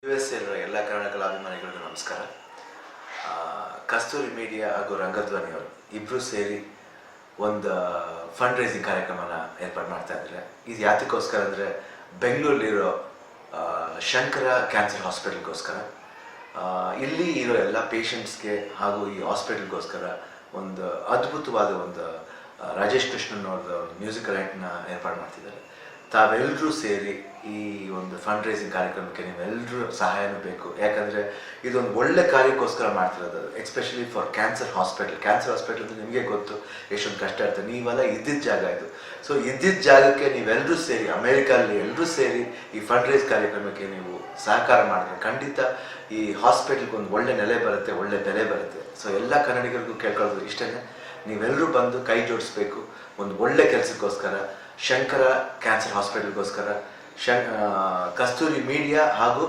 US ಎಲ್ಲ ಕನ್ನಡ ಕಲಾಭಿಮಾನಿಗಳಿಗೂ ನಮಸ್ಕಾರ. ಕಸ್ತೂರಿ media ಹಾಗೂ ರಂಗಧ್ವನಿ ಅವರು ಇಬ್ಬರು ಸೇರಿ ಒಂದು ಫಂಡ್ ರೈಸಿಂಗ್ ಕಾರ್ಯಕ್ರಮನ ಏರ್ಪಾಡು ಮಾಡ್ತಾ ಇದ್ದಾರೆ. ಇದು ಯಾತಕ್ಕೋಸ್ಕರ ಅಂದರೆ ಬೆಂಗಳೂರಲ್ಲಿರೋ ಶಂಕರ ಕ್ಯಾನ್ಸರ್ ಹಾಸ್ಪಿಟಲ್ಗೋಸ್ಕರ. ಇಲ್ಲಿ ಇರೋ ಎಲ್ಲ ಪೇಷಂಟ್ಸ್ಗೆ ಹಾಗೂ ಈ ಹಾಸ್ಪಿಟಲ್ಗೋಸ್ಕರ ಒಂದು ಅದ್ಭುತವಾದ ಒಂದು ರಾಜೇಶ್ ಕೃಷ್ಣನ್ ಅವ್ರದ್ದು ಮ್ಯೂಸಿಕಲ್ ನೈಟ್ನ ಏರ್ಪಾಡು ಮಾಡ್ತಿದ್ದಾರೆ. ತಾವೆಲ್ಲರೂ ಸೇರಿ ಈ ಒಂದು ಫಂಡ್ ರೈಸಿಂಗ್ ಕಾರ್ಯಕ್ರಮಕ್ಕೆ ನೀವೆಲ್ಲರೂ ಸಹಾಯನೂ ಬೇಕು. ಯಾಕಂದರೆ ಇದೊಂದು ಒಳ್ಳೆ ಕಾರ್ಯಕ್ಕೋಸ್ಕರ ಮಾಡ್ತಿರೋದು, especially for cancer hospital. Cancer hospital ಅಂದರೆ ನಿಮಗೆ ಗೊತ್ತು ಎಷ್ಟೊಂದು ಕಷ್ಟ ಇರ್ತದೆ. ನೀವೆಲ್ಲ ಇದ್ದಿದ್ದ ಜಾಗ ಇದು. ಸೊ ಇದ್ದಿದ್ದ ಜಾಗಕ್ಕೆ ನೀವೆಲ್ಲರೂ ಸೇರಿ, ಅಮೇರಿಕಲ್ಲಿ ಎಲ್ಲರೂ ಸೇರಿ ಈ ಫಂಡ್ ರೈಸ್ ಕಾರ್ಯಕ್ರಮಕ್ಕೆ ನೀವು ಸಹಕಾರ ಮಾಡಿದ್ರೆ ಖಂಡಿತ ಈ ಹಾಸ್ಪಿಟಲ್ಗೆ ಒಂದು ಒಳ್ಳೆ ನೆಲೆ ಬರುತ್ತೆ, ಒಳ್ಳೆ ಬೆಲೆ ಬರುತ್ತೆ. ಸೊ ಎಲ್ಲ ಕನ್ನಡಿಗರಿಗೂ ಕೇಳ್ಕೊಳ್ಳೋದು ಇಷ್ಟೇ, ನೀವೆಲ್ಲರೂ ಬಂದು ಕೈ ಜೋಡಿಸ್ಬೇಕು ಒಂದು ಒಳ್ಳೆ ಕೆಲಸಕ್ಕೋಸ್ಕರ, ಶಂಕರ ಕ್ಯಾನ್ಸರ್ ಹಾಸ್ಪಿಟಲ್ಗೋಸ್ಕರ. ಕಸ್ತೂರಿ ಮೀಡಿಯಾ ಹಾಗೂ